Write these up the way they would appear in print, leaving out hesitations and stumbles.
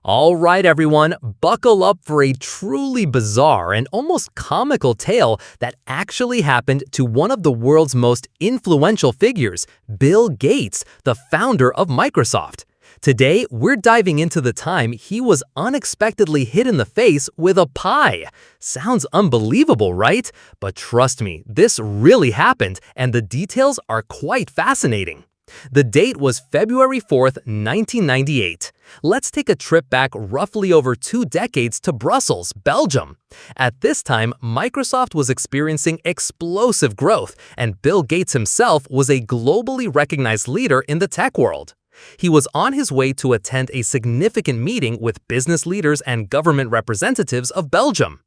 All right, everyone, buckle up for a truly bizarre and almost comical tale that actually happened to one of the world's most influential figures, Bill Gates, the founder of Microsoft. Today, we're diving into the time he was unexpectedly hit in the face with a pie. Sounds unbelievable, right? But trust me, this really happened, and the details are quite fascinating. The date was February 4th, 1998. Let's take a trip back roughly over 2 decades to Brussels, Belgium. At this time, Microsoft was experiencing explosive growth, and Bill Gates himself was a globally recognized leader in the tech world. He was on his way to attend a significant meeting with business leaders and government representatives of Belgium.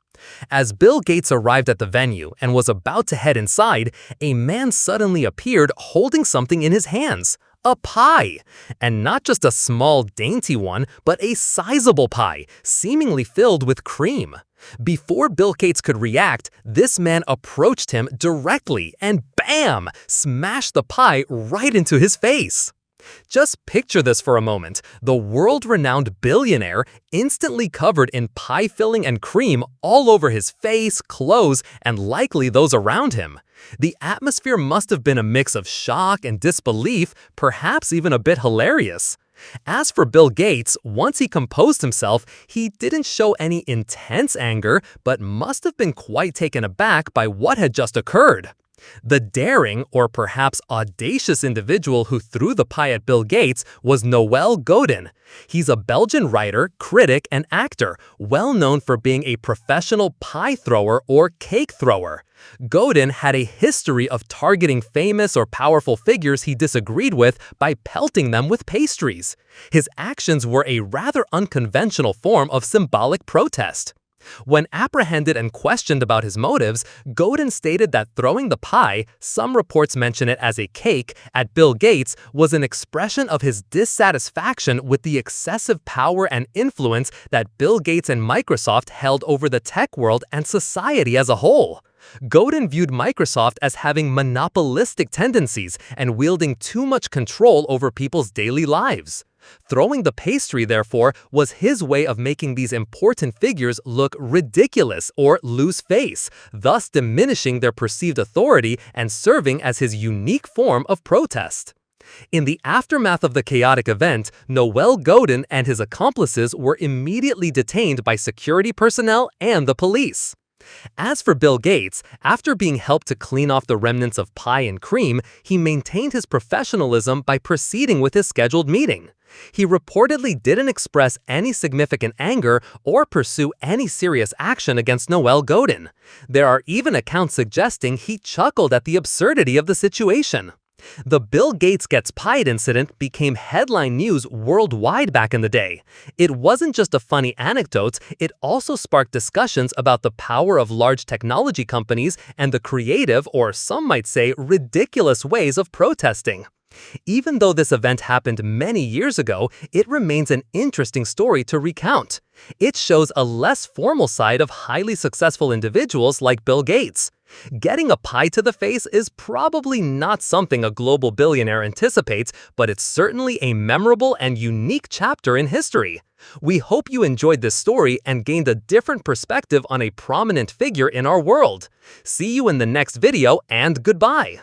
As Bill Gates arrived at the venue and was about to head inside, a man suddenly appeared holding something in his hands. A pie! And not just a small, dainty one, but a sizable pie, seemingly filled with cream. Before Bill Gates could react, this man approached him directly and bam! Smashed the pie right into his face. Just picture this for a moment. The world-renowned billionaire instantly covered in pie filling and cream all over his face, clothes, and likely those around him. The atmosphere must have been a mix of shock and disbelief, perhaps even a bit hilarious. As for Bill Gates, once he composed himself, he didn't show any intense anger, but must have been quite taken aback by what had just occurred. The daring, or perhaps audacious individual who threw the pie at Bill Gates was Godin. He's a Belgian writer, critic, and actor, well known for being a professional pie thrower or cake thrower. Godin had a history of targeting famous or powerful figures he disagreed with by pelting them with pastries. His actions were a rather unconventional form of symbolic protest. When apprehended and questioned about his motives, Godin stated that throwing the pie, some reports mention it as a cake, at Bill Gates was an expression of his dissatisfaction with the excessive power and influence that Bill Gates and Microsoft held over the tech world and society as a whole. Godin viewed Microsoft as having monopolistic tendencies and wielding too much control over people's daily lives. Throwing the pastry, therefore, was his way of making these important figures look ridiculous or lose face, thus diminishing their perceived authority and serving as his unique form of protest. In the aftermath of the chaotic event, Godin and his accomplices were immediately detained by security personnel and the police. As for Bill Gates, after being helped to clean off the remnants of pie and cream, he maintained his professionalism by proceeding with his scheduled meeting. He reportedly didn't express any significant anger or pursue any serious action against Godin. There are even accounts suggesting he chuckled at the absurdity of the situation. The Bill Gates gets pied incident became headline news worldwide back in the day. It wasn't just a funny anecdote, it also sparked discussions about the power of large technology companies and the creative, or some might say ridiculous, ways of protesting. Even though this event happened many years ago, it remains an interesting story to recount. It shows a less formal side of highly successful individuals like Bill Gates. Getting a pie to the face is probably not something a global billionaire anticipates, but it's certainly a memorable and unique chapter in history. We hope you enjoyed this story and gained a different perspective on a prominent figure in our world. See you in the next video, and goodbye!